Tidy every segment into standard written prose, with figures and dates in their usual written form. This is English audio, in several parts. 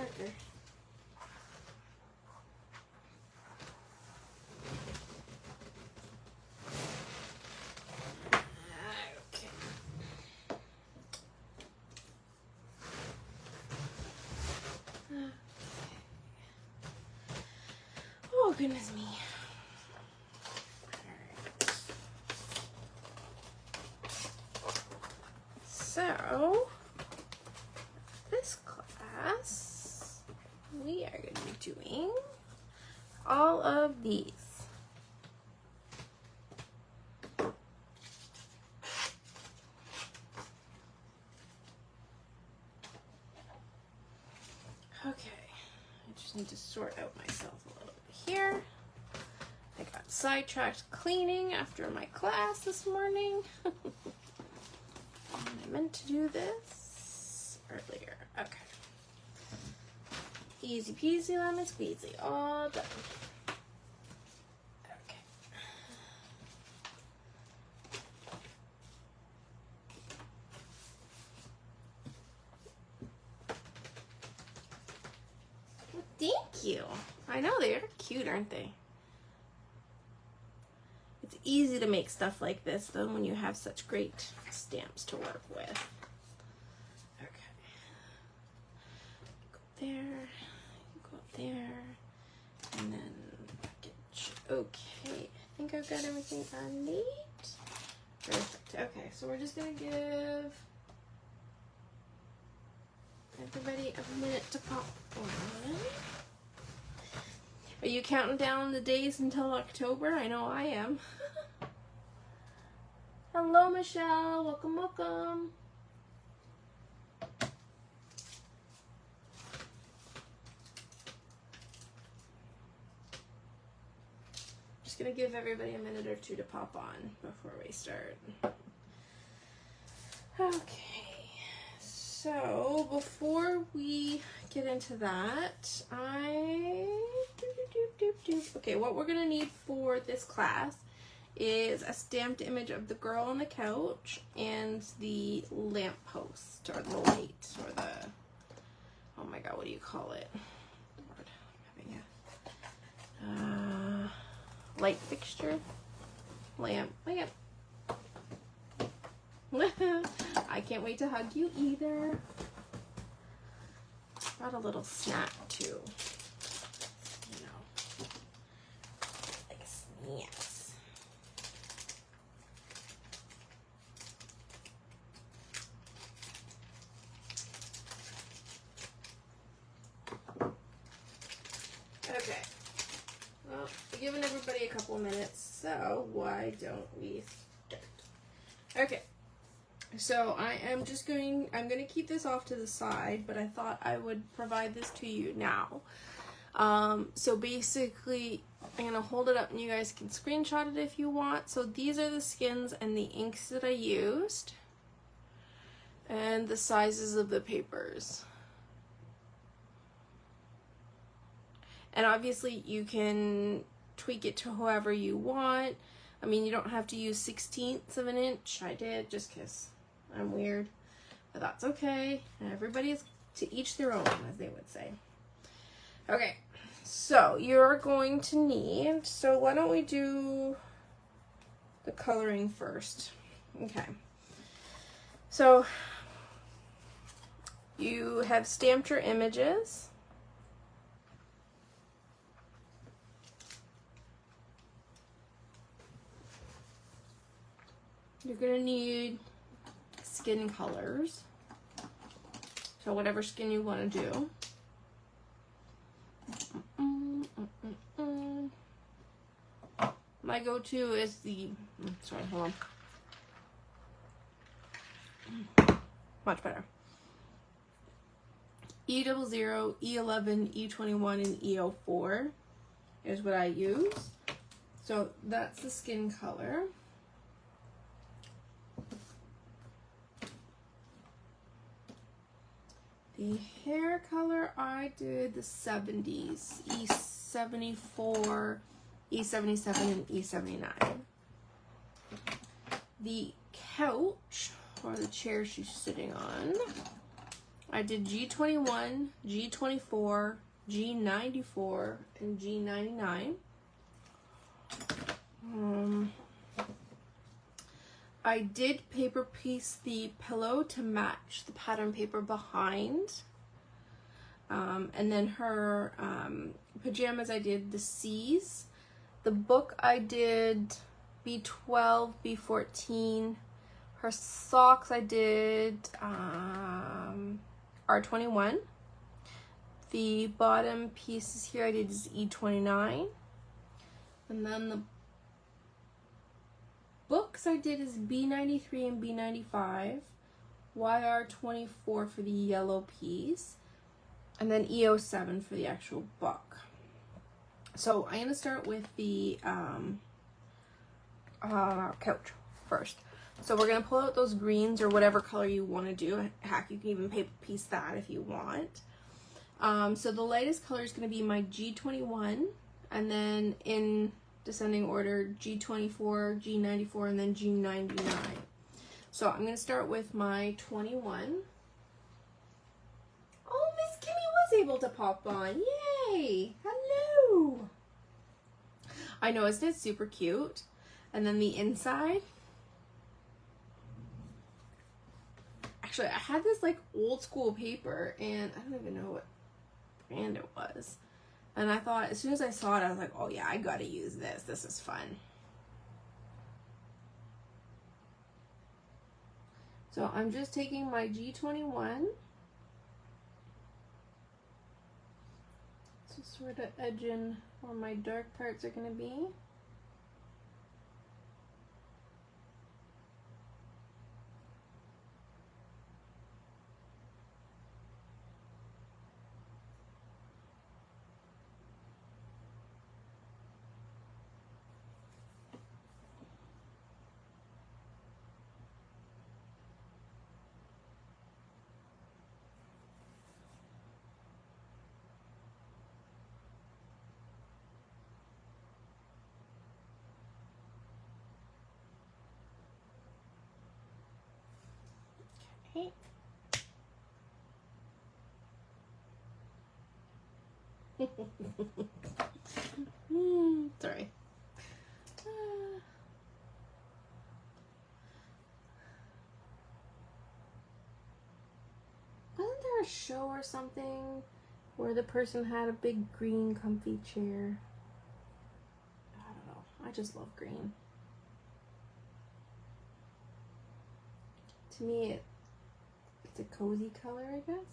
marker. Okay. Oh, goodness me. So, this class, we are going to be doing all of these. Okay, I just need to sort out myself a little bit here. I got sidetracked cleaning after my class this morning. I meant to do this earlier. Okay. Easy peasy lemon squeezy. All done. Okay. Well, thank you. I know, they're cute, aren't they? It's easy to make stuff like this, though, when you have such great stamps to work with. Okay. Go there, go up there, and then package. Okay, I think I've got everything I need. Perfect. Okay, so we're just gonna give everybody a minute to pop on. Are you counting down the days until October? I know I am. Hello, Michelle. Welcome, welcome. Just gonna give everybody a minute or two to pop on before we start. Okay, so before we get into that, okay, what we're gonna need for this class is a stamped image of the girl on the couch and the lamp post, or the light, or the, oh my god, what do you call it? Lord, I'm having a light fixture, lamp. I can't wait to hug you either. Got a little snack too, you know, like snacks. Okay, well, we're giving everybody a couple minutes, so why don't we start? Okay, so I'm going to keep this off to the side, but I thought I would provide this to you now. So basically, I'm going to hold it up and you guys can screenshot it if you want. So these are the skins and the inks that I used, and the sizes of the papers. And obviously you can tweak it to however you want. I mean, you don't have to use 1/16 of an inch. I did just because I'm weird, but that's okay. Everybody is to each their own, as they would say. Okay, so you're going to need, so why don't we do the coloring first? Okay, so you have stamped your images. You're going to need skin colors, so whatever skin you want to do. My go-to is the, sorry, hold on. Much better. E00, E11, E21, and E04 is what I use. So that's the skin color. The hair color, I did the 70s, E74, E77, and E79. The couch, or the chair she's sitting on, I did G21, G24, G94, and G99. I did paper piece the pillow to match the pattern paper behind. And then her pajamas, I did the C's. The book, I did B12, B14. Her socks, I did R21. The bottom pieces here I did is E29. And then the books I did is B93 and B95. YR24 for the yellow piece. And then EO7 for the actual book. So I'm going to start with the couch first. So we're going to pull out those greens or whatever color you want to do. Heck, you can even paper piece that if you want. So the lightest color is going to be my G21, and then in descending order, G24, G94, and then G99. So I'm going to start with my 21. Oh, Miss Kimmy was able to pop on. Yay! Hello! I know, isn't it super cute? And then the inside. Actually, I had this like old school paper, and I don't even know what brand it was. And I thought, as soon as I saw it, I was like, oh yeah, I gotta use this. This is fun. So I'm just taking my G21. So sort of edging where my dark parts are gonna be. Okay. Sorry. Wasn't there a show or something where the person had a big green comfy chair? I don't know. I just love green. To me, it's a cozy color, I guess.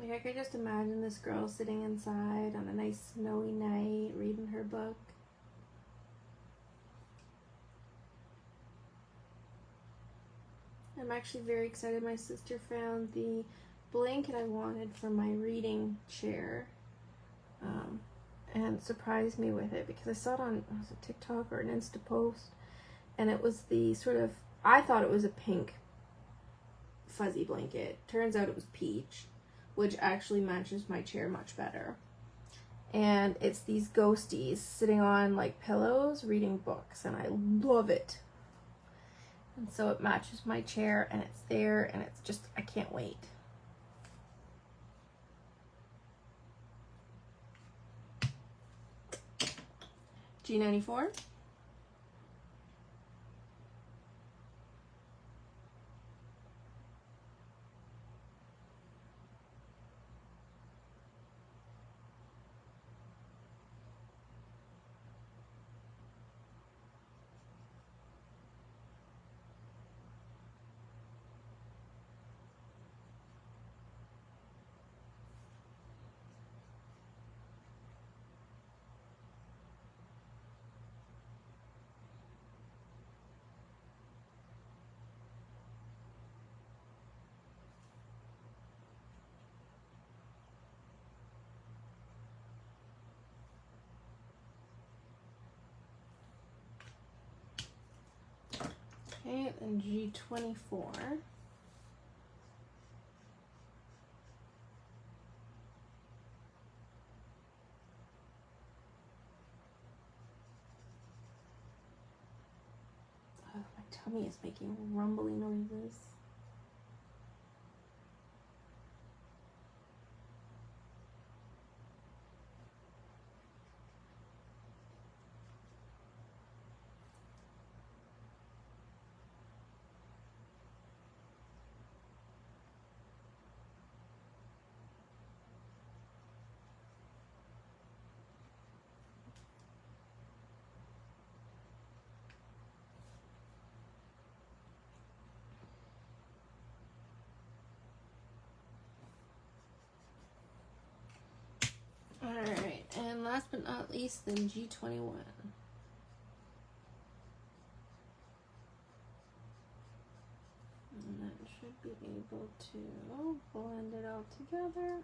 Like, I could just imagine this girl sitting inside on a nice snowy night reading her book. I'm actually very excited. My sister found the blanket I wanted for my reading chair and surprised me with it because I saw it on, was it TikTok or an Insta post, and it was the sort of, I thought it was a pink fuzzy blanket. Turns out it was peach, which actually matches my chair much better. And it's these ghosties sitting on like pillows reading books, and I love it. And so it matches my chair, and it's there, and it's just, I can't wait. G94. Okay, and G24. Oh, my tummy is making rumbling last but not least, then G21. And that should be able to blend it all together.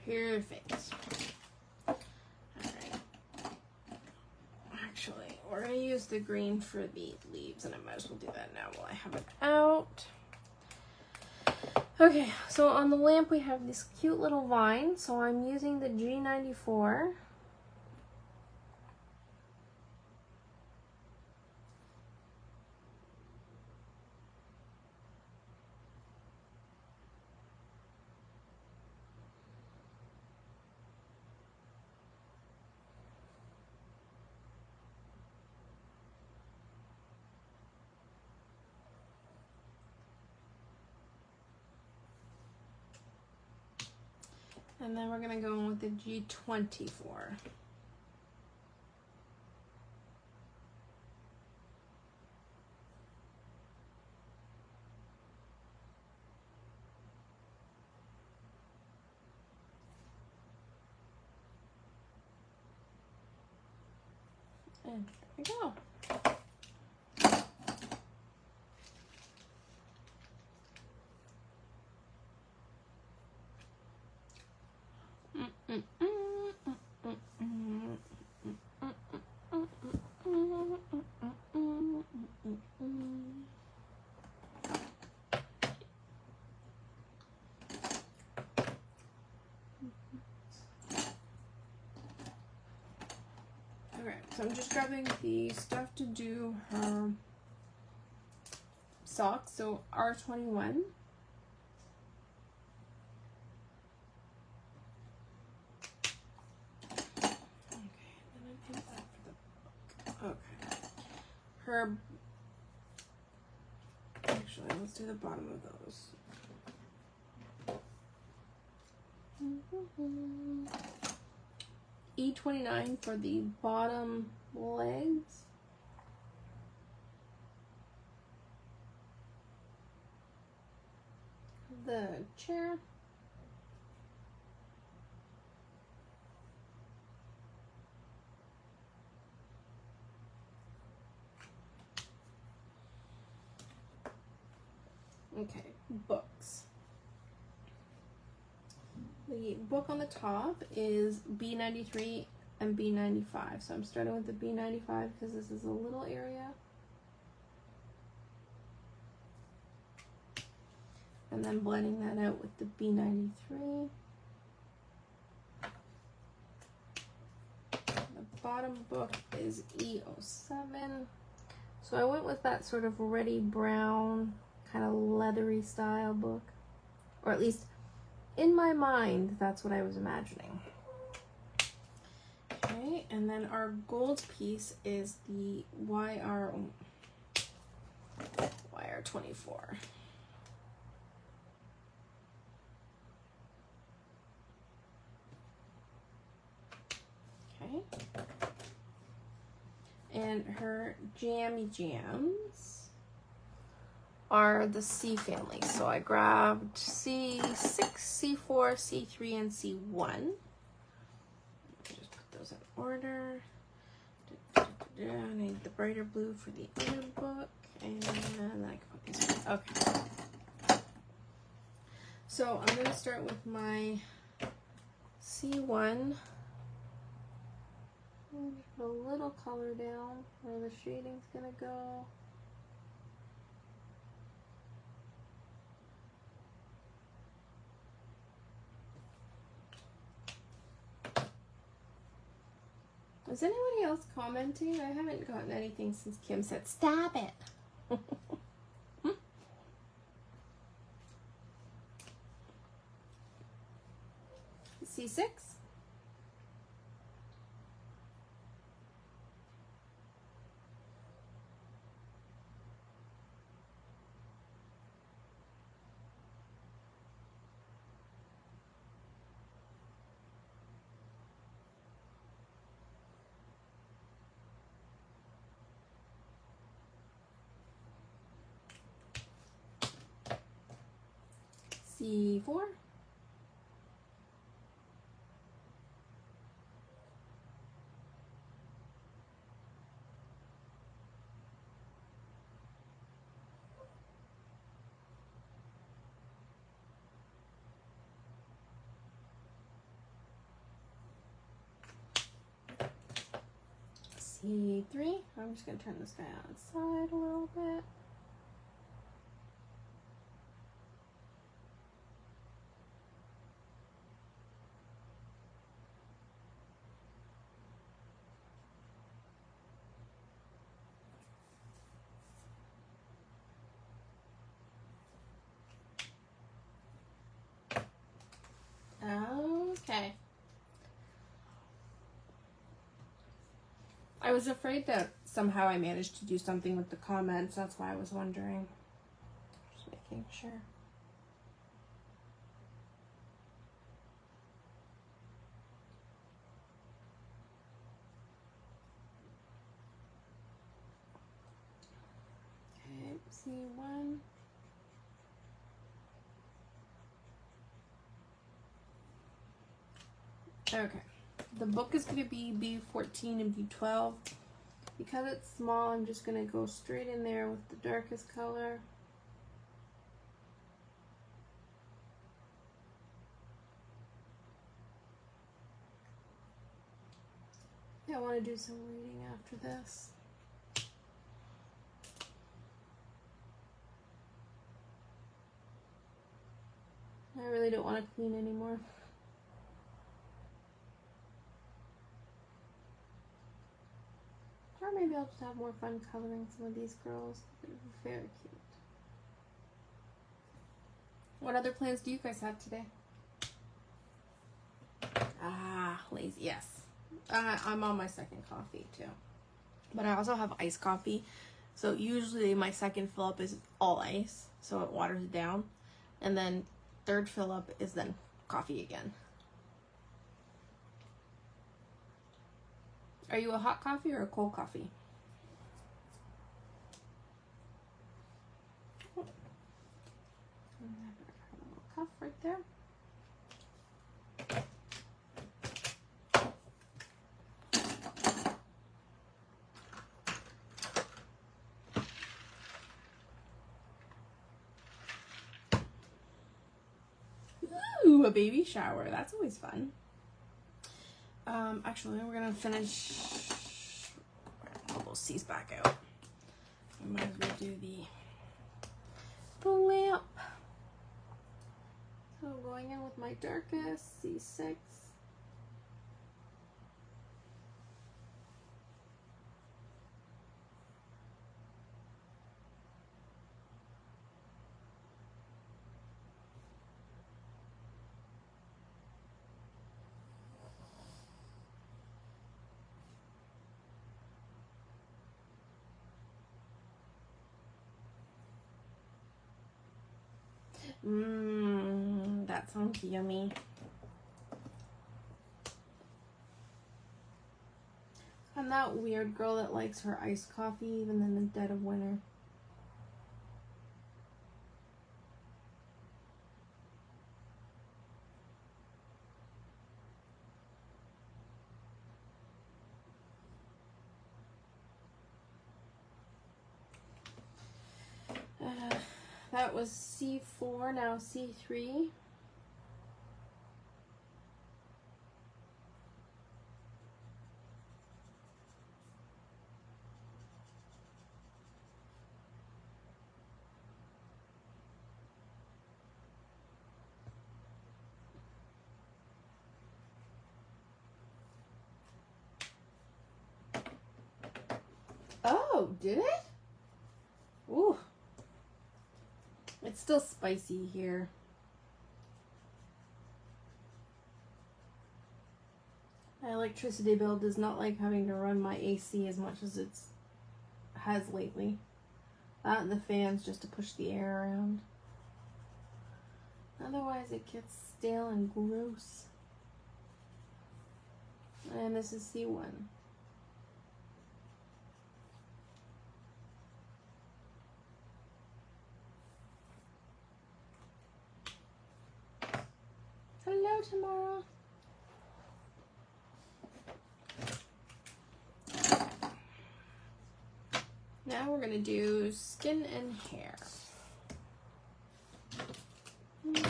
Perfect. Alright. Actually, we're going to use the green for the leaves, and I might as well do that now while I have it out. Okay, so on the lamp we have this cute little vine, so I'm using the G94. And then we're going to go in with the G24. And there we go. Okay, so I'm just grabbing the stuff to do her socks, so R21. Okay. Her, actually, let's do the bottom of those. E29 for the bottom legs. The chair. Okay, books. The book on the top is B93 and B95. So I'm starting with the B95 because this is a little area. And then blending that out with the B93. The bottom book is E07. So I went with that sort of reddy brown, kind of leathery style book. Or at least in my mind, that's what I was imagining. Okay, and then our gold piece is the YR24. Okay. And her jammy jams are the C family. So I grabbed C6, C4, C3, and C1. Just put those in order. I need the brighter blue for the other book. And then I can put these in. Okay. So I'm going to start with my C1. Put a little color down where the shading's going to go. Is anybody else commenting? I haven't gotten anything since Kim said, stop it. C6? C4? C3. I'm just going to turn this guy outside a little bit. Okay. I was afraid that somehow I managed to do something with the comments. That's why I was wondering. Just making sure. Okay, C1. Okay. The book is going to be B14 and B12. Because it's small, I'm just going to go straight in there with the darkest color. Yeah, I want to do some reading after this. I really don't want to clean anymore. Or maybe I'll just have more fun coloring some of these girls. They're very cute. What other plans do you guys have today? Ah, lazy, yes. I'm on my second coffee too. But I also have iced coffee. So usually my second fill up is all ice, so it waters it down. And then third fill up is then coffee again. Are you a hot coffee or a cold coffee? Oh. A little cuff right there. Ooh, a baby shower. That's always fun. Actually, we're gonna finish. Pull those C's back out. I might as well do the lamp. So I'm going in with my darkest C6. That sounds yummy. I'm that weird girl that likes her iced coffee even in the dead of winter. That was C4, now C3. Oh, did it? Ooh. It's still spicy here. My electricity bill does not like having to run my AC as much as it has lately. That and the fans just to push the air around. Otherwise it gets stale and gross. And this is C1. Hello, Tamara. Now we're going to do skin and hair. Okay.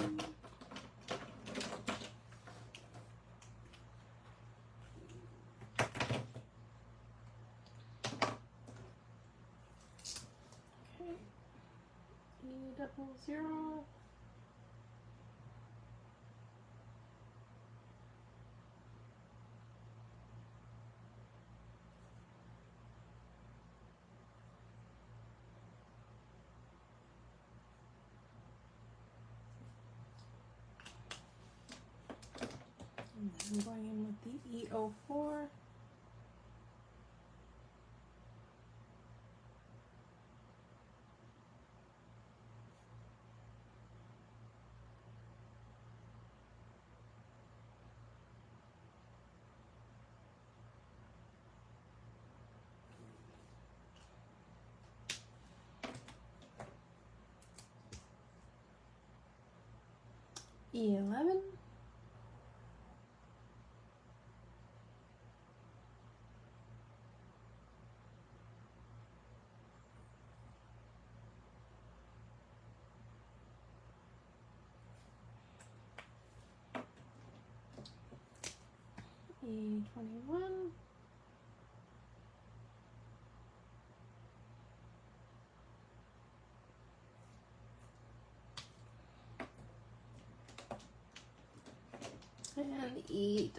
E00. And then I'm going in with the E04. E11. E21. And E00.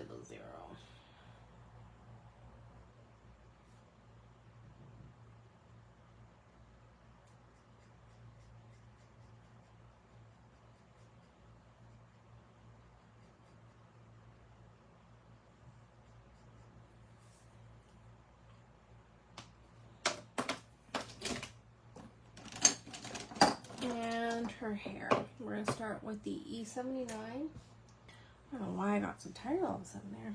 And her hair. We're going to start with the E79. I don't know why I got so tired all of a sudden there.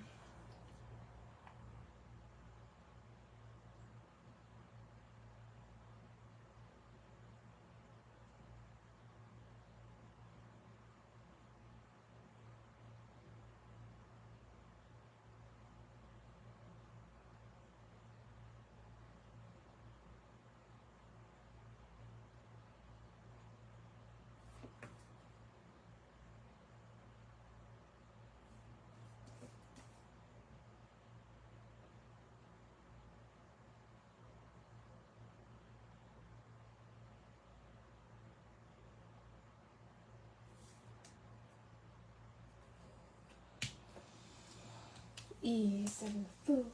E74.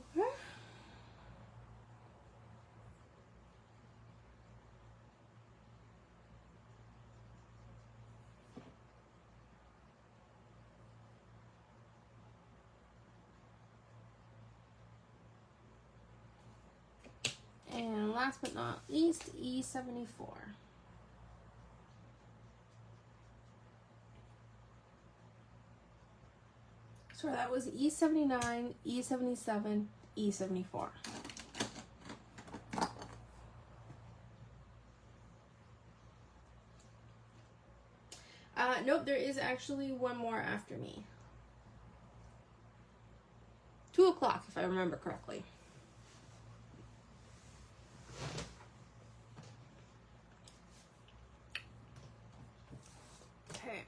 And last but not least, E74. So that was E79, E77, E74. Nope, there is actually one more after me. 2 o'clock, if I remember correctly. Okay.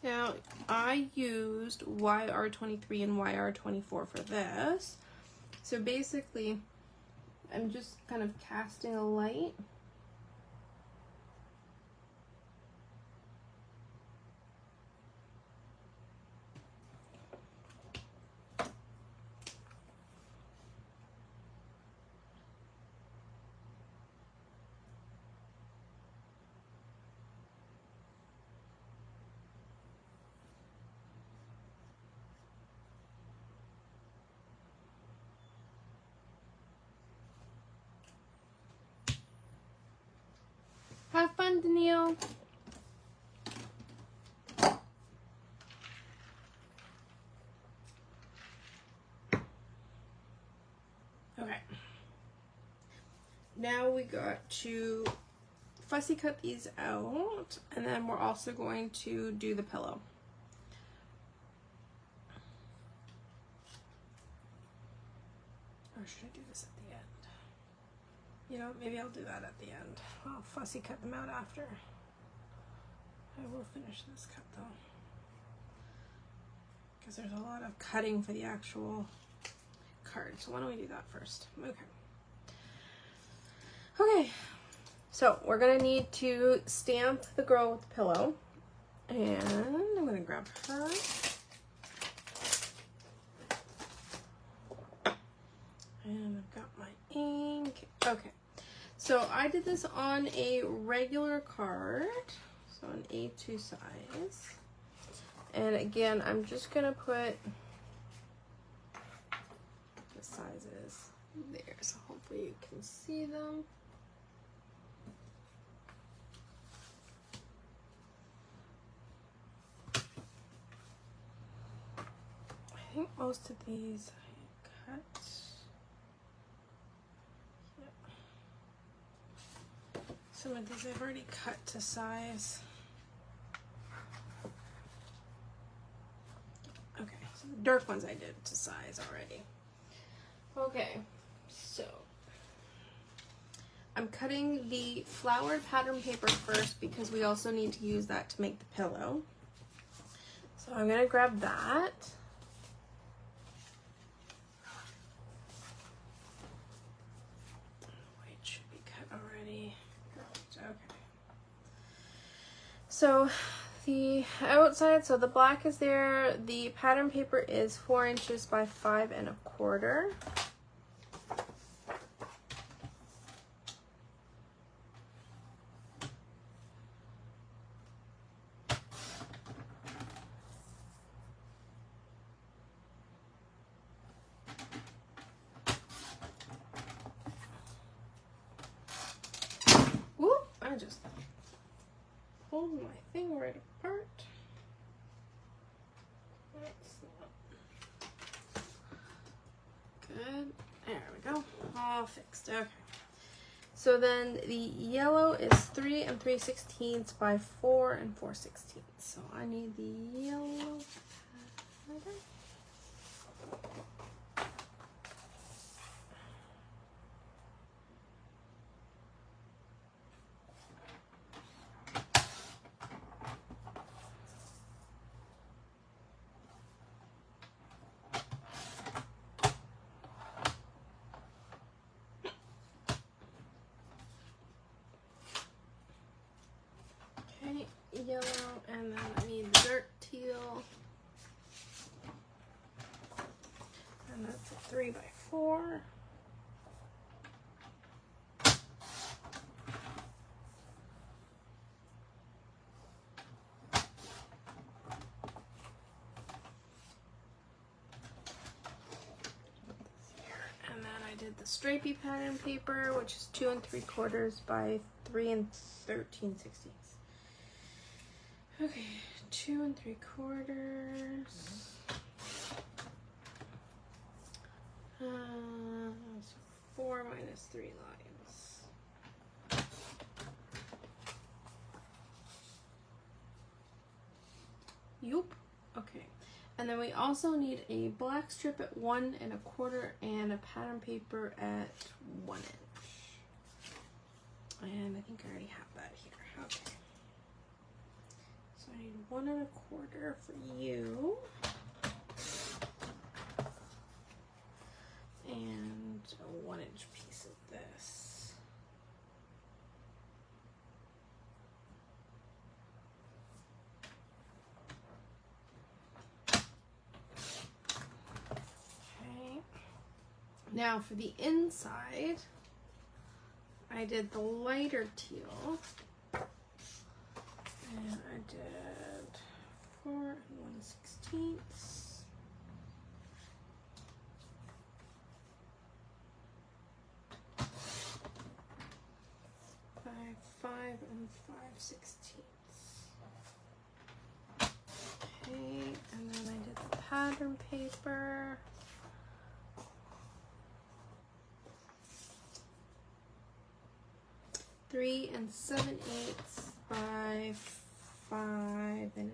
Now, I used YR23 and YR24 for this. So basically, I'm just kind of casting a light. Danielle. Okay. Now we got to fussy cut these out, and then we're also going to do the pillow. Or should I do this at the end? You know, maybe I'll do that at the end. I'll fussy cut them out after. I will finish this cut though, because there's a lot of cutting for the actual card. So why don't we do that first? Okay. Okay. So we're gonna need to stamp the girl with the pillow, and I'm gonna grab her. And I've got my ink. Okay, so I did this on a regular card, so an A2 size. And again, I'm just gonna put the sizes there, so hopefully you can see them. I think most of these I cut. Some of these I've already cut to size. Okay, so the dark ones I did to size already. Okay, so I'm cutting the flowered pattern paper first because we also need to use that to make the pillow. So I'm gonna grab that. White should be cut already. Okay. So the outside, so the black is there. The pattern paper is 4 inches by 5 1/4. Whoop! I just pulled my thing right apart. That's not good. There we go. All fixed. Okay. So then the yellow is 3 3/16 by 4 4/16. So I need the yellow pattern. Yellow, and then I need the dark teal, and that's a 3 by 4. And then I did the stripey pattern paper, which is 2 3/4 by 3 13/16. Okay, 2 3/4. So 4 minus 3 lines. Yup. Okay. And then we also need a black strip at 1 1/4 and a pattern paper at 1 inch. And I think I already have that here. Okay. So I need 1 1/4 for you. And a 1 inch piece of this. Okay. Now for the inside, I did the lighter teal. And I did 4 1/16. By 5 5/16. Okay, and then I did the pattern paper. 3 7/8 by 5 1/8.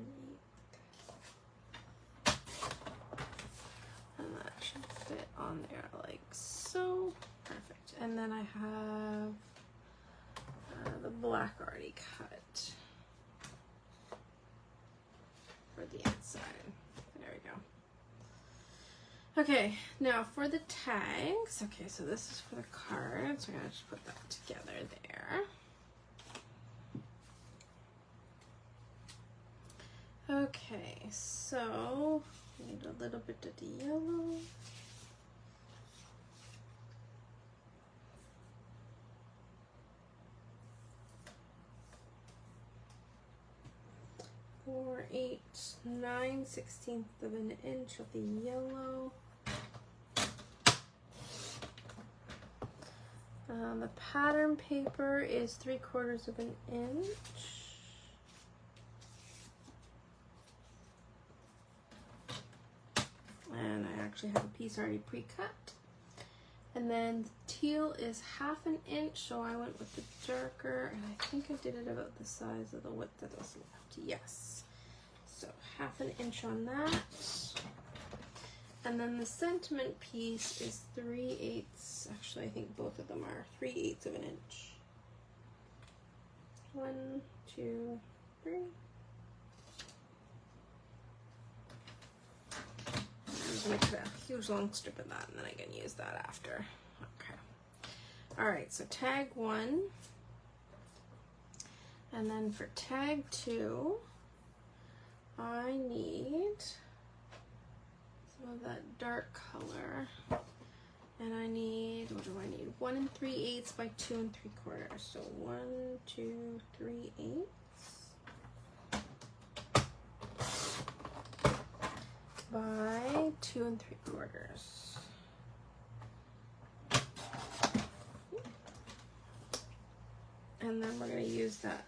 And that should fit on there like so. Perfect. And then I have the black already cut for the inside. There we go. Okay, now for the tags. Okay, so this is for the cards. We're gonna just put that together there. Okay, so need a little bit of the yellow. Four, 8, 9/16 of an inch of the yellow. The pattern paper is 3/4 of an inch. And I actually have a piece already pre-cut. And then teal is 1/2 inch, so I went with the darker, and I think I did it about the size of the width that was left. Yes. So 1/2 inch on that. And then the sentiment piece is 3/8. Actually, I think both of them are 3/8 of an inch. 1, 2, 3. I'm just gonna cut a huge long strip of that, and then I can use that after. Okay. All right. So tag 1, and then for tag 2, I need some of that dark color, and I need, what do I need? 1 3/8 by 2 3/4. So 1, 2, 3/8 by 2 3/4. And then we're going to use that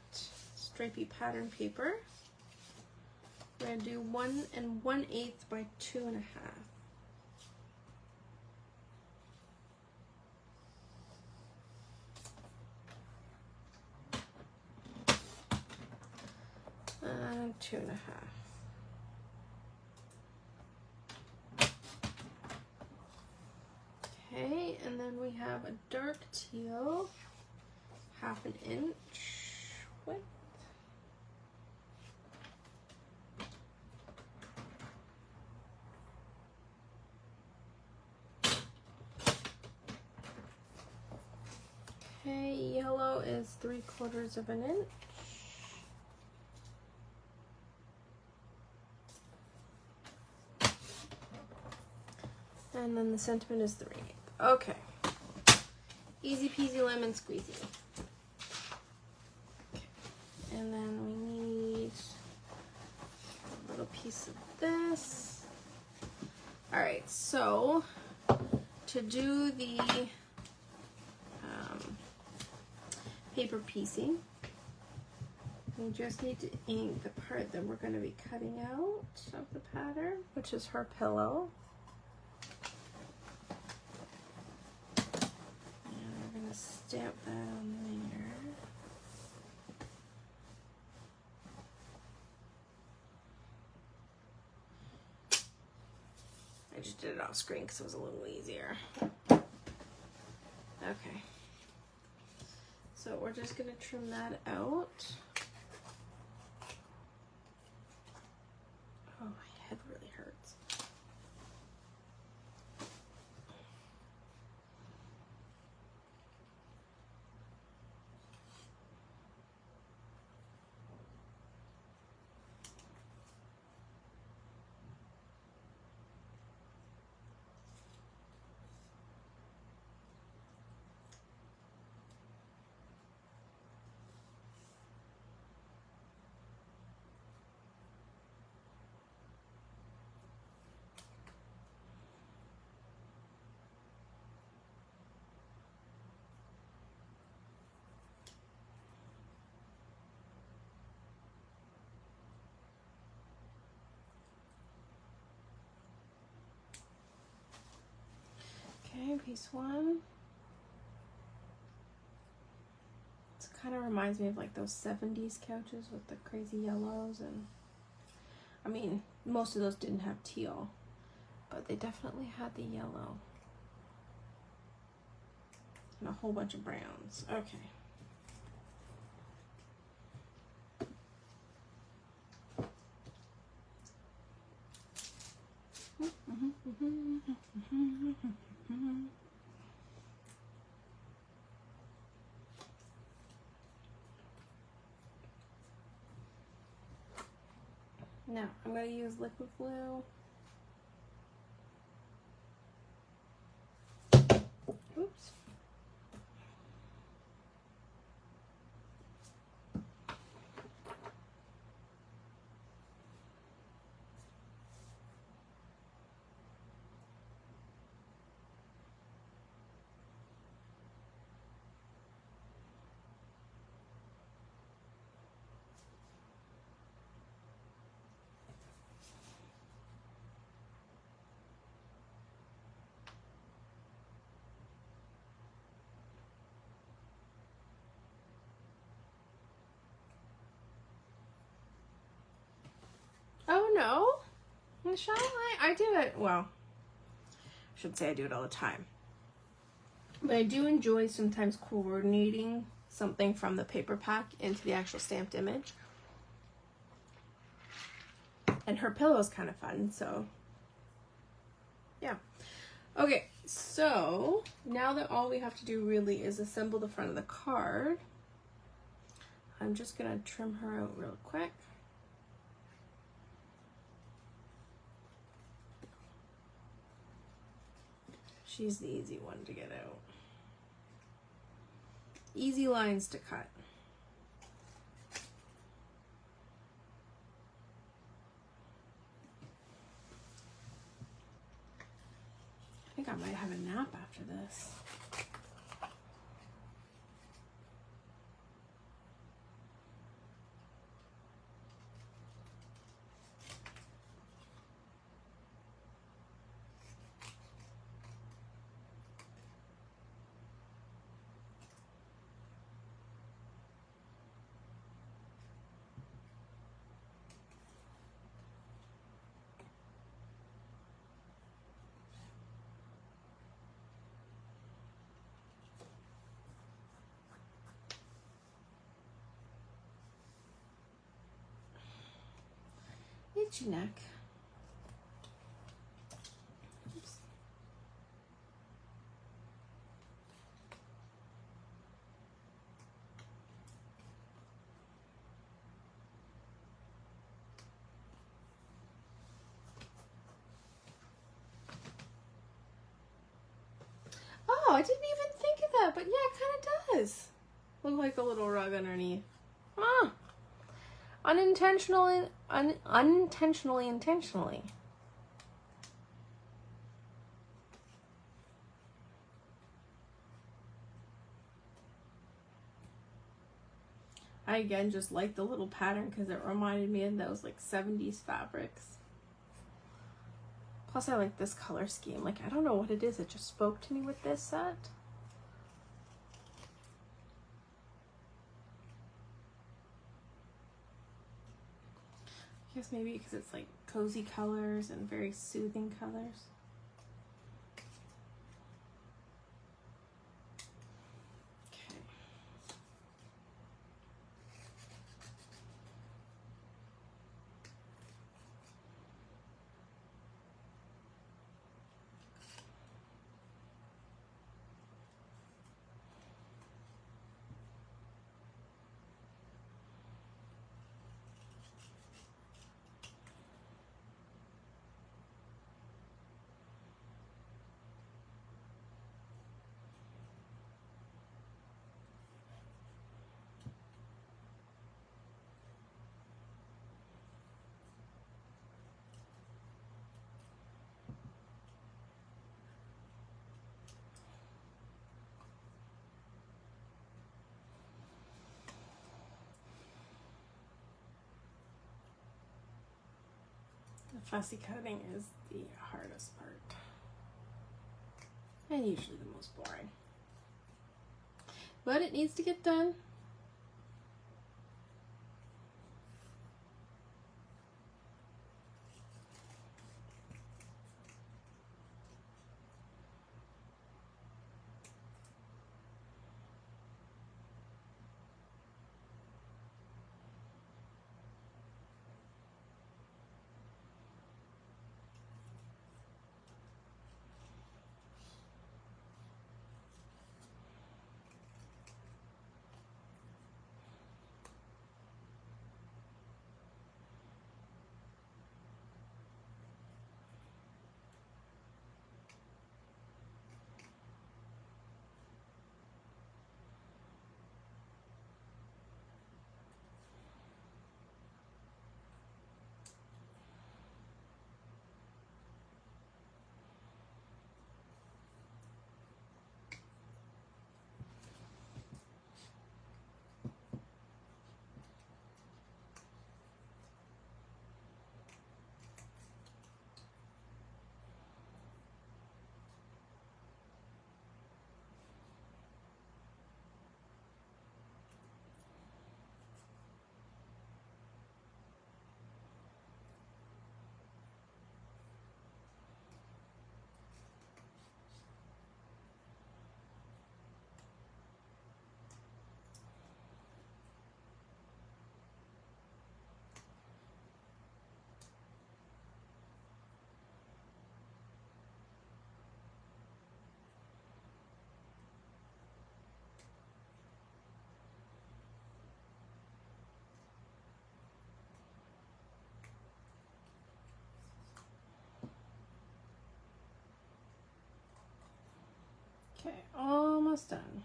stripy pattern paper. We're going to do 1 1/8 by 2 1/2. And 2 1/2. Okay, and then we have a dark teal, 1/2 inch width. Okay, yellow is 3/4 of an inch. And then the sentiment is 3/8. Okay. Easy peasy lemon squeezy. Okay. And then we need a little piece of this. Alright, so to do the paper piecing, we just need to ink the part that we're going to be cutting out of the pattern, which is her pillow. And we're going to stamp that on there. I just did it off screen because it was a little easier. Okay. So we're just going to trim that out. Oh, my head really hurts. trying piece 1. It kind of reminds me of like those 70s couches with the crazy yellows, and I mean, most of those didn't have teal, but they definitely had the yellow. And a whole bunch of browns. Okay. Now, I'm going to use liquid glue. Oops. Oh no, Michelle, I do it, well, I should say I do it all the time. But I do enjoy sometimes coordinating something from the paper pack into the actual stamped image. And her pillow is kind of fun, so yeah. Okay, so now that all we have to do really is assemble the front of the card, I'm just gonna trim her out real quick. She's the easy one to get out. Easy lines to cut. I think I might have a nap after this. Itchy neck. Oops. Oh, I didn't even think of that, but yeah, it kind of does. Look like a little rug underneath. Ah, unintentionally, intentionally. I again just like the little pattern because it reminded me of those like 70s fabrics. Plus I like this color scheme. Like, I don't know what it is. It just spoke to me with this set. I guess maybe because it's like cozy colors and very soothing colors. Okay. The fussy cutting is the hardest part. and usually the most boring. But it needs to get done. Okay, almost done.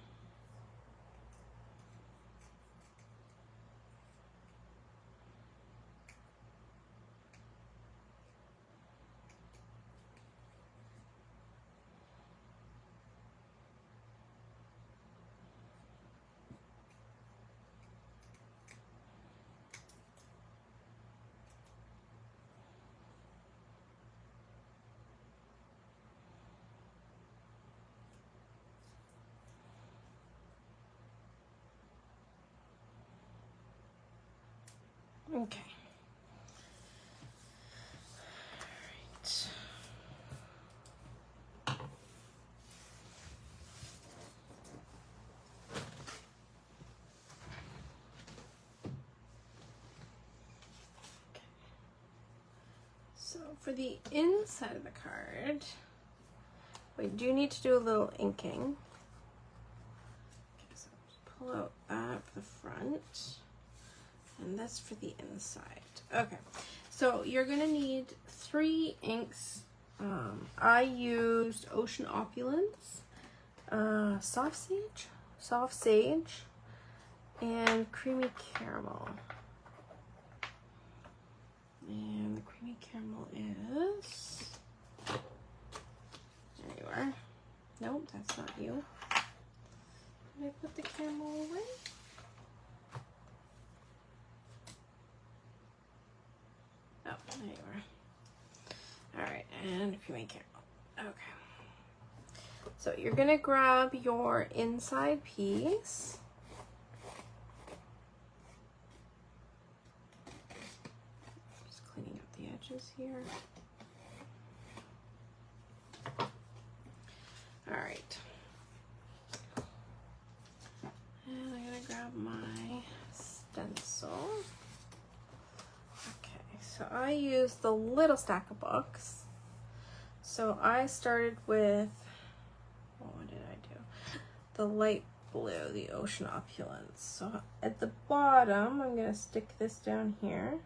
Okay. Right. So for the inside of the card, we do need to do a little inking. Okay, so just pull out that for the front, and that's for the inside. Okay, so you're gonna need 3 inks. I used Ocean Opulence, Soft Sage, and Creamy Caramel. And the Creamy Caramel is... There you are. Nope, that's not you. Did I put the caramel away? Oh, there you are. Alright, and Creamy Caramel. Okay. So you're going to grab your inside piece. Just cleaning up the edges here. Alright. And I'm going to grab my stencil. Okay, so I used the little stack of books. So I started with, what did I do? The light blue, the Ocean Opulence. So at the bottom, I'm going to stick this down here.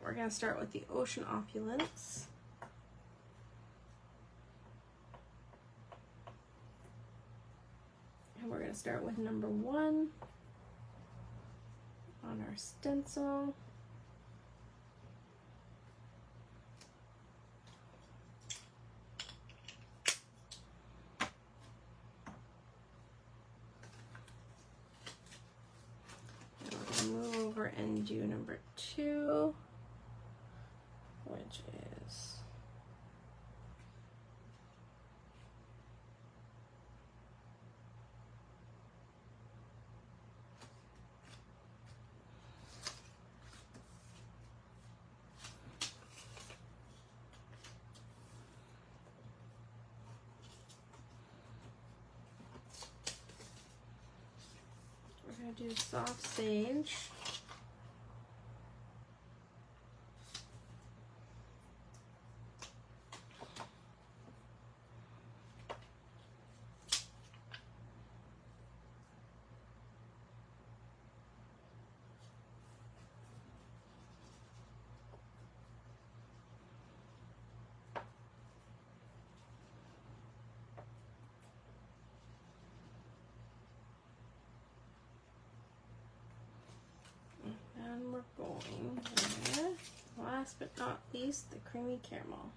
We're going to start with the Ocean Opulence. And we're going to start with number 1 on our stencil. and do number 2, which is we're going to do soft sage. And we're going with, last but not least, the creamy caramel.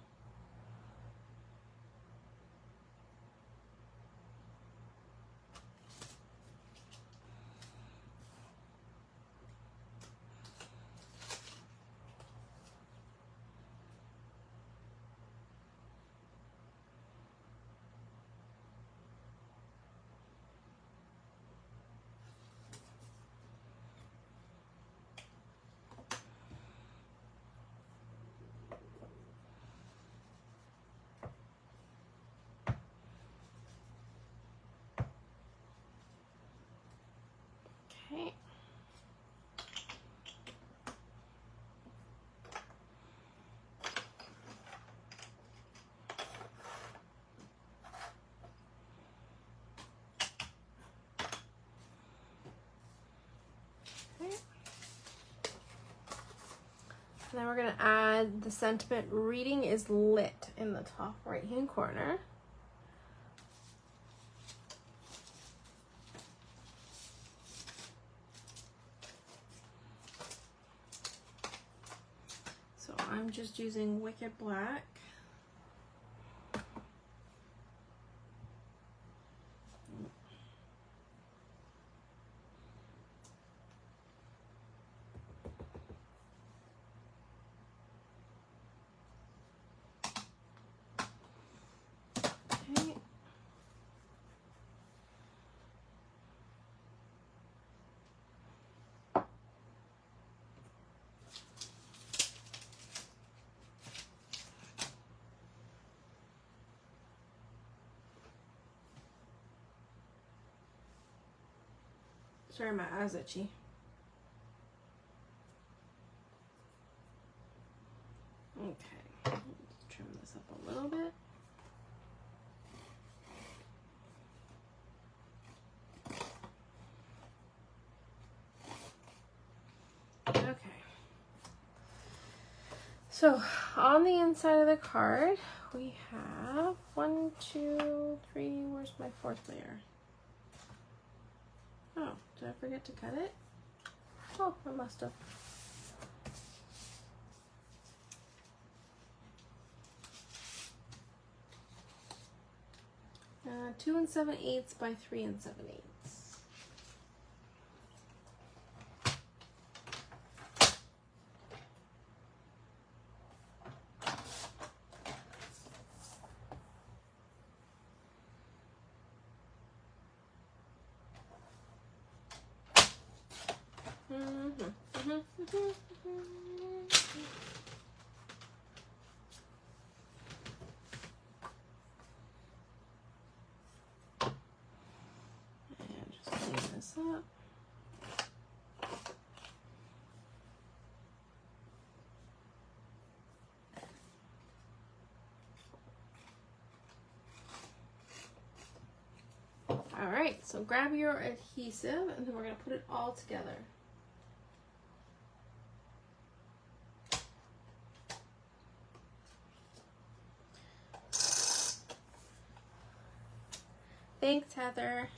Okay. And then we're going to add the sentiment reading is lit in the top right hand corner. So I'm just using Wicked Black. Okay. Sorry, my eyes itchy. Okay, let's trim this up a little bit. Okay. So on the inside of the card, we have 1, 2, 3. Where's my 4th layer? Oh, did I forget to cut it? Oh, I must have. Uh, 2 7/8 by 3 7/8. And just clean this up. All right, so grab your adhesive and then we're going to put it all together. Thanks, Heather.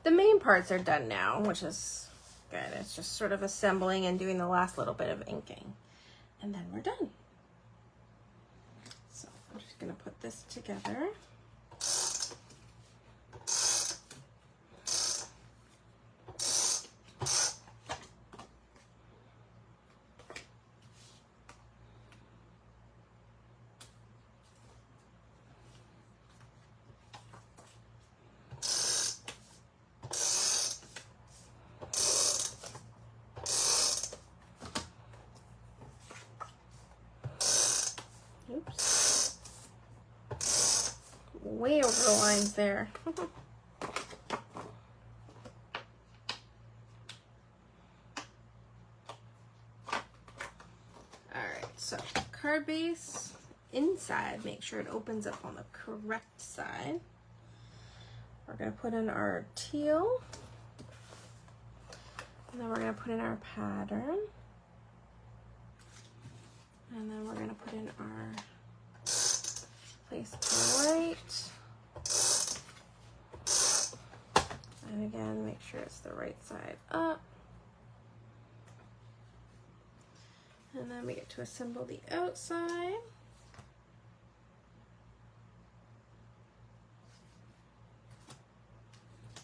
The main parts are done now, which is good. It's just sort of assembling and doing the last little bit of inking. And then we're done. So I'm just going to put this together. way over the lines there. Alright, so card base inside, make sure it opens up on the correct side. We're going to put in our teal. And then we're going to put in our pattern. And then we're going to put in our place to write. And again, make sure it's the right side up. And then we get to assemble the outside.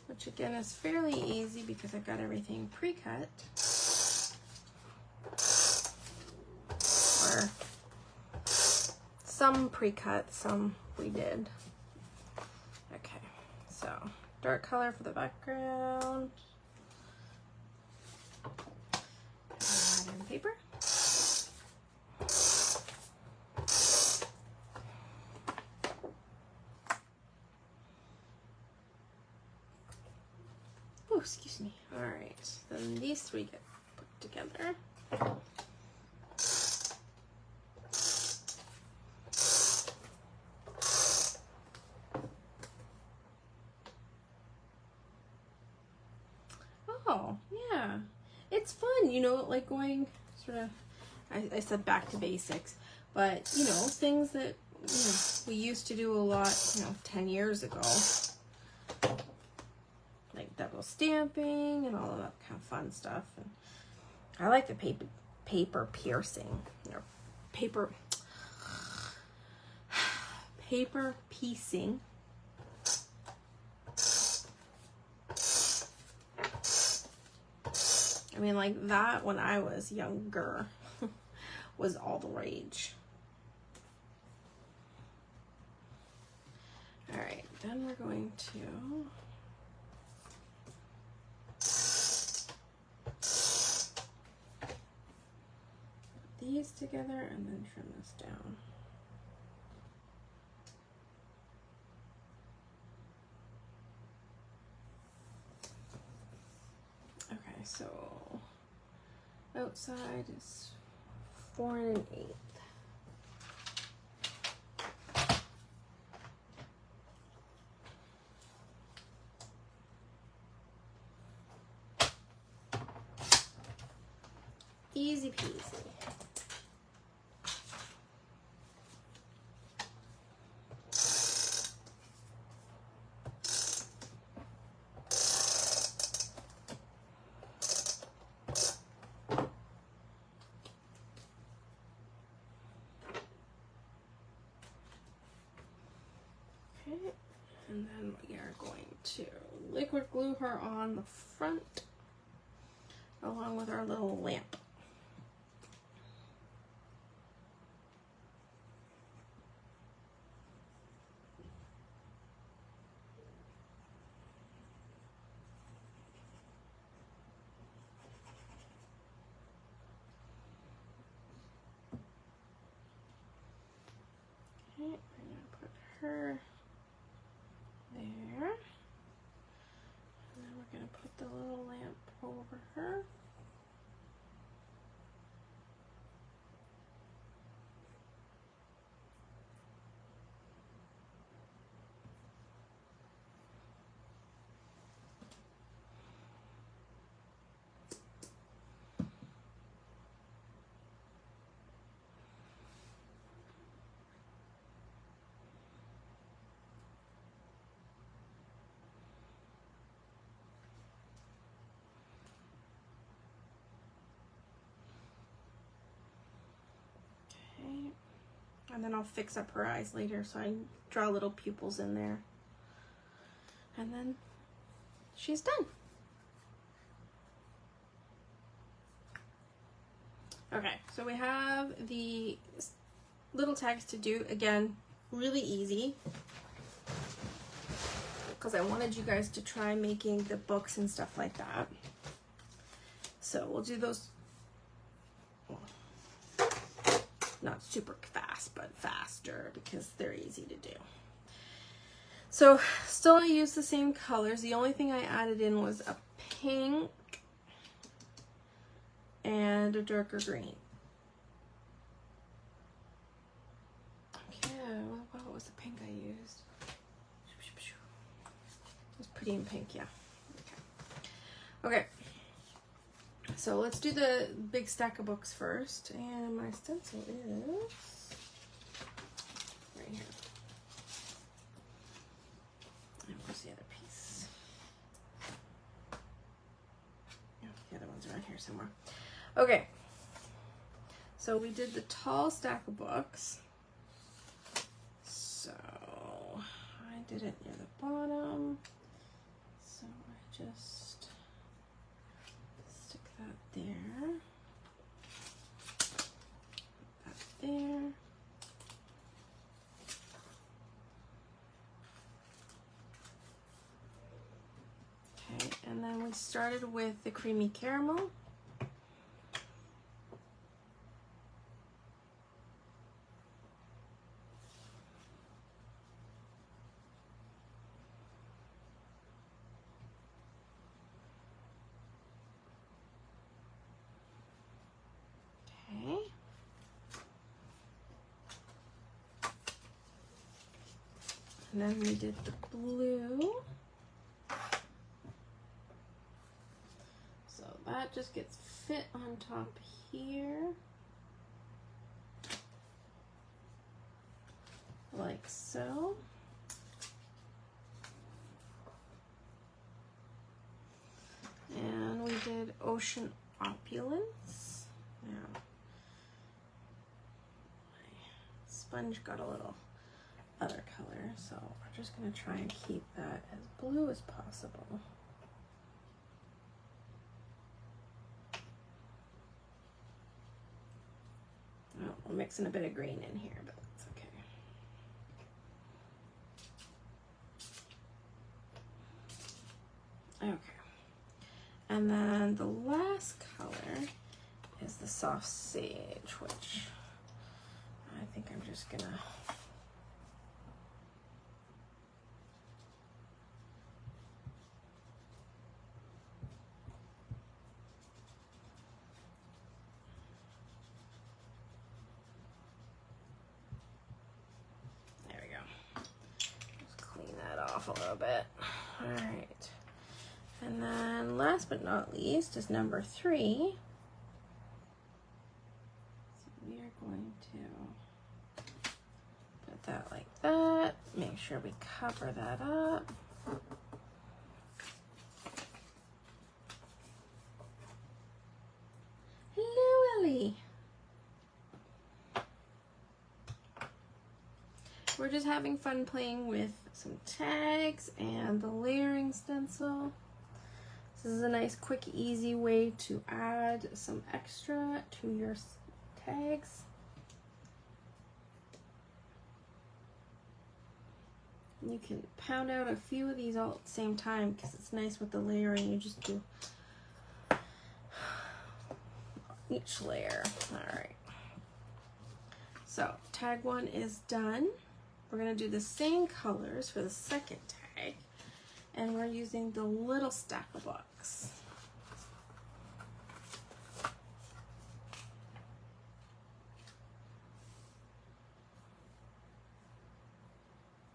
Which again is fairly easy because I've got everything pre-cut. Or some pre-cut, some we did. Okay, so dark color for the background. Pattern paper. Oh, excuse me. All right, then these three get put together. Oh, yeah. It's fun, you know, like going sort of, I said back to basics, but, you know, things that, you know, we used to do a lot, you know, 10 years ago. Like double stamping and all of that kind of fun stuff. And I like the paper piercing, or paper piecing. I mean, like that when I was younger was all the rage. All right, then we're going to put these together and then trim this down. Okay, so outside is 4 1/8. Easy peasy. Okay, and then we are going to liquid glue her on the front along with our little lamp. Okay, we're going to put her there. And then we're going to put the little lamp over her. And then I'll fix up her eyes later, so I draw little pupils in there. And then she's done. Okay, so we have the little tags to do. Again, really easy, because I wanted you guys to try making the books and stuff like that. So we'll do those, well, not super fast, but faster, because they're easy to do. So still I used the same colors. The only thing I added in was a pink and a darker green. Okay, what was the pink I used? It was pretty in pink, yeah. Okay. So let's do the big stack of books first. And my stencil is right here. And where's the other piece? Oh, the other one's around here somewhere. Okay. So we did the tall stack of books. So I did it near the bottom. So I just stick that there. That there. Okay, and then we started with the creamy caramel. And then we did the blue. So that just gets fit on top here. Like so. And we did Ocean Opulence. Now, my sponge got a little other color, so I'm just going to try and keep that as blue as possible. Oh, we're mixing a bit of green in here, but that's okay. Okay. And then the last color is the soft sage, which I think I'm just gonna a little bit. All right. And then last but not least is number 3. So we are going to put that like that. Make sure we cover that up. Hello, Ellie. We're just having fun playing with some tags and the layering stencil. This is a nice, quick, easy way to add some extra to your tags. You can pound out a few of these all at the same time because it's nice with the layering. You just do each layer. All right. So tag 1 is done. We're going to do the same colors for the second tag, and we're using the little stack of books.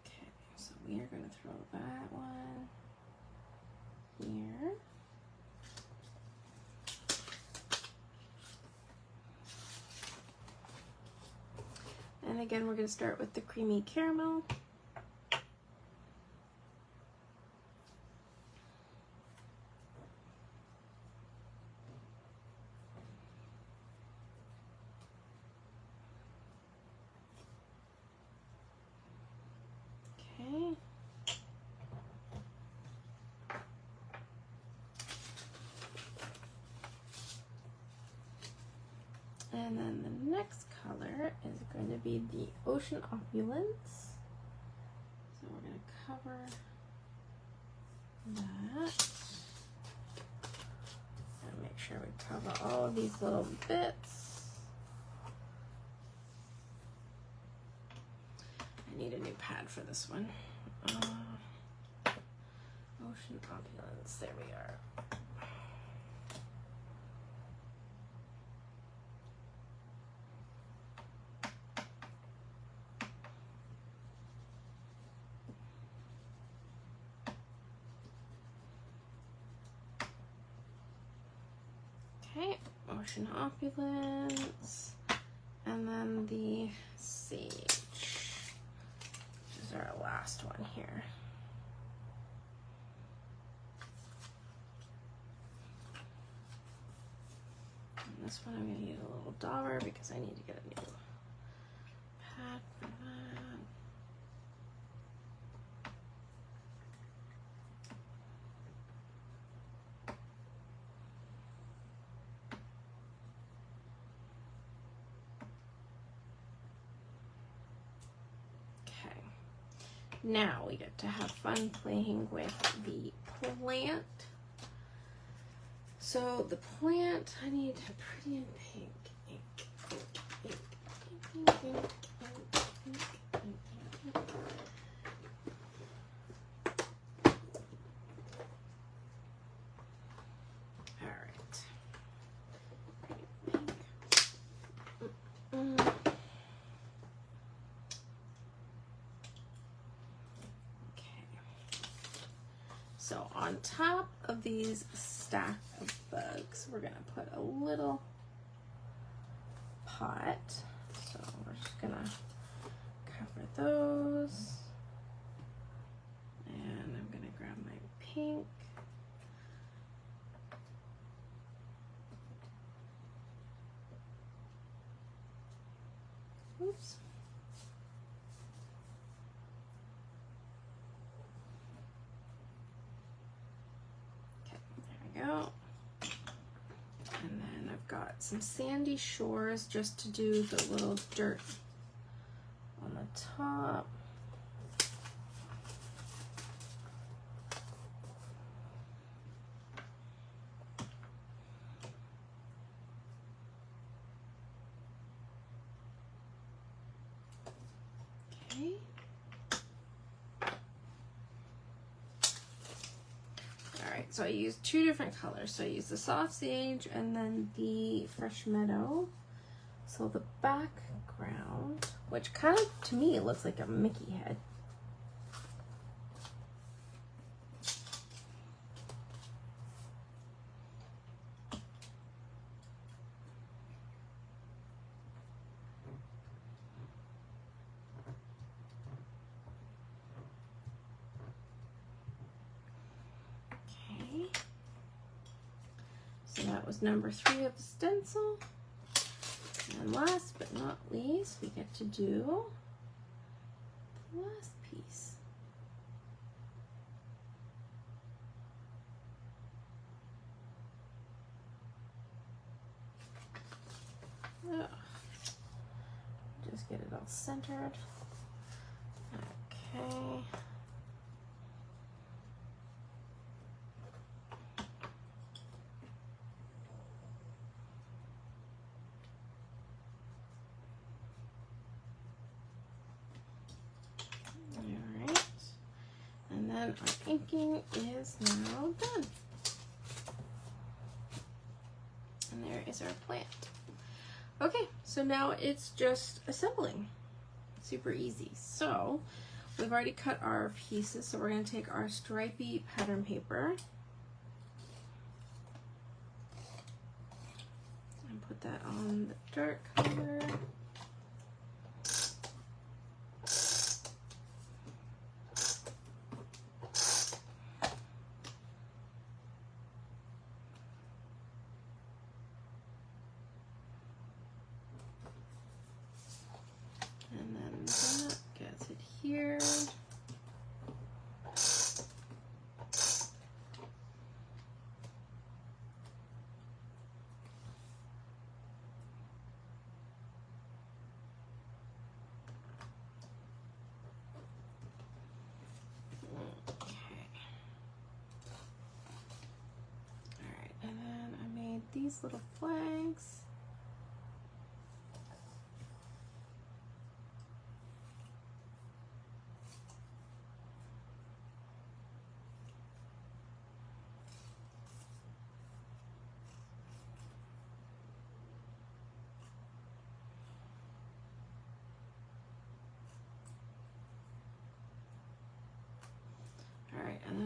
Okay, so we are going to throw that one here. And again, we're going to start with the creamy caramel. Okay. And then the next color is going to be the Ocean Opulence. So we're going to cover that. And make sure we cover all of these little bits. I need a new pad for this one. Ocean opulence. There we are. Okay, Ocean Opulence, and then the Sage, which is our last one here. And this one I'm going to use a little dauber because I need to get a new pad for that. Now we get to have fun playing with the plant. So the plant, I need a pretty and pink ink, ink, ink, ink, ink, ink, ink, ink, ink, ink. All right. Pretty pink. So on top of these stack of bugs, we're gonna put a little pot. So we're just gonna cover those. And I'm gonna grab my pink. Oops. Go. And then I've got some sandy shores just to do the little dirt on the top. Okay. So I used two different colors. So I used the soft sage and then the fresh meadow. So the background, which kind of to me looks like a Mickey head. That was number 3 of the stencil. And last but not least, we get to do the last piece. Ugh. Just get it all centered. Okay. Our inking is now done. And there is our plant. Okay, so now it's just assembling. Super easy. So we've already cut our pieces, so we're going to take our stripy pattern paper and put that on the dark color. Here. These little flags.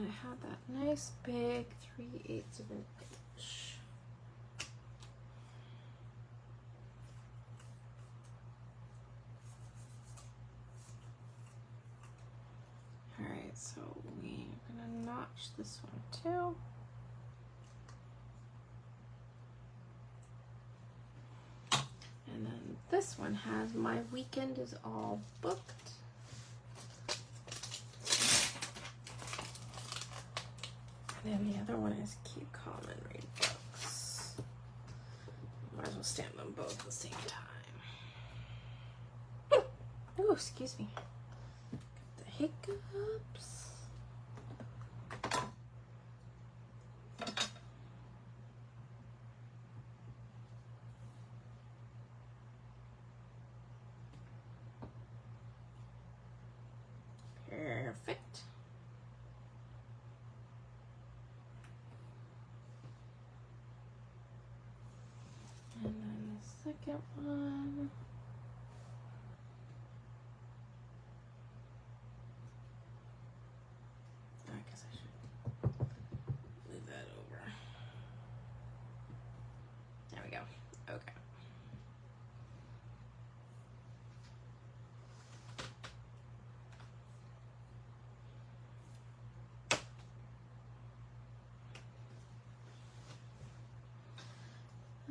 I had that nice big 3/8 of an inch. Alright, so we're gonna notch this one too. And then this one has my weekend is all booked. And then the other one is Keep Calm and Read Books. Might as well stamp them both at the same time. Oh, excuse me. Got the hiccups. Perfect. And then the second one. I guess I should move that over. There we go. Okay.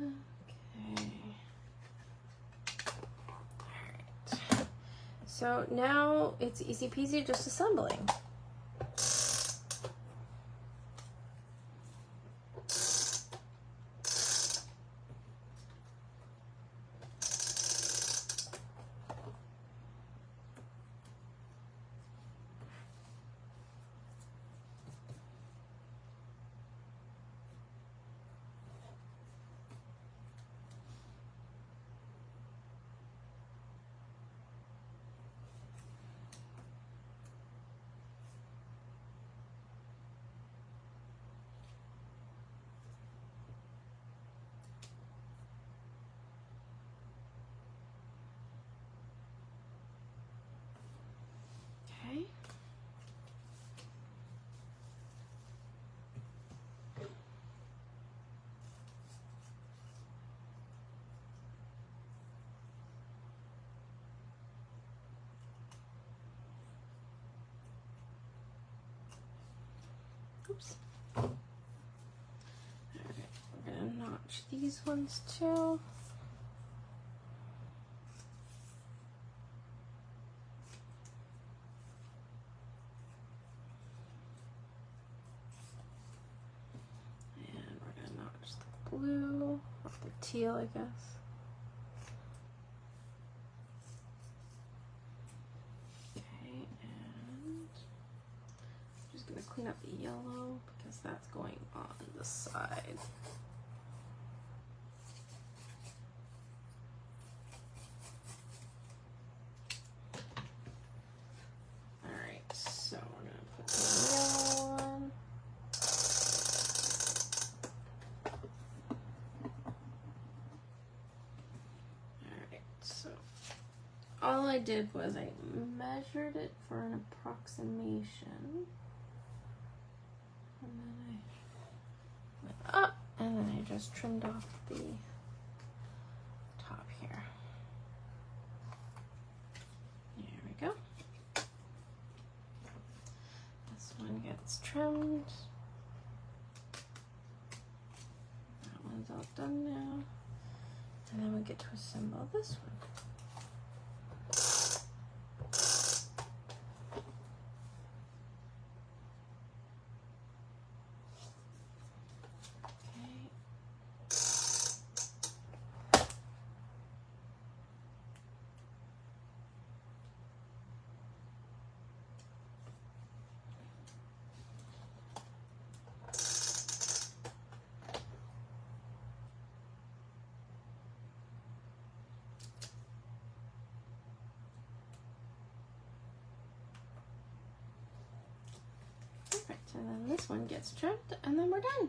Okay. Alright. So now it's easy peasy just assembling. Okay. Oops. Alright, we're gonna notch these ones too. And we're gonna notch the blue, or the teal, I guess. Okay, and I'm just gonna clean up the yellow because that's going on the side. Alright, so we're gonna put the yellow on. Alright, so all I did was I measured it for an approximation. And then I went up, and then I just trimmed off the top here. There we go. This one gets trimmed. That one's all done now. And then we get to assemble this one. Perfect, and then this one gets trimmed, and then we're done.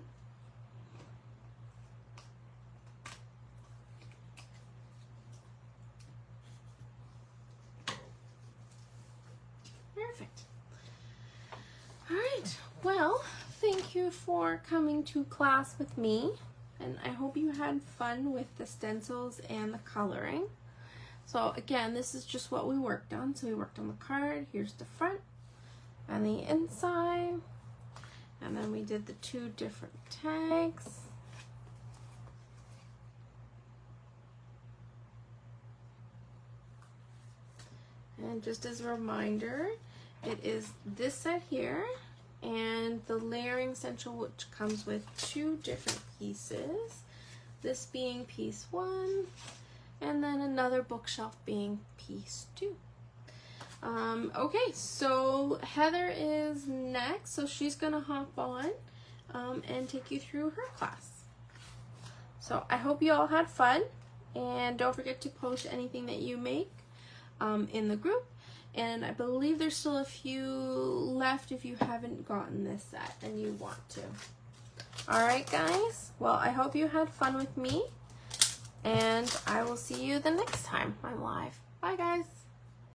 Perfect. All right, Well, thank you for coming to class with me, and I hope you had fun with the stencils and the coloring. So again, this is just what we worked on. So we worked on the card. Here's the front and the inside, and then we did the 2 different tags. And just as a reminder, it is this set here and the layering stencil, which comes with 2 different pieces. This being piece 1, and then another bookshelf being piece 2. Okay, so Heather is next, so she's gonna hop on and take you through her class. So I hope you all had fun, and don't forget to post anything that you make in the group. And I believe there's still a few left if you haven't gotten this set and you want to. Alright guys, well I hope you had fun with me, and I will see you the next time I'm live. Bye guys.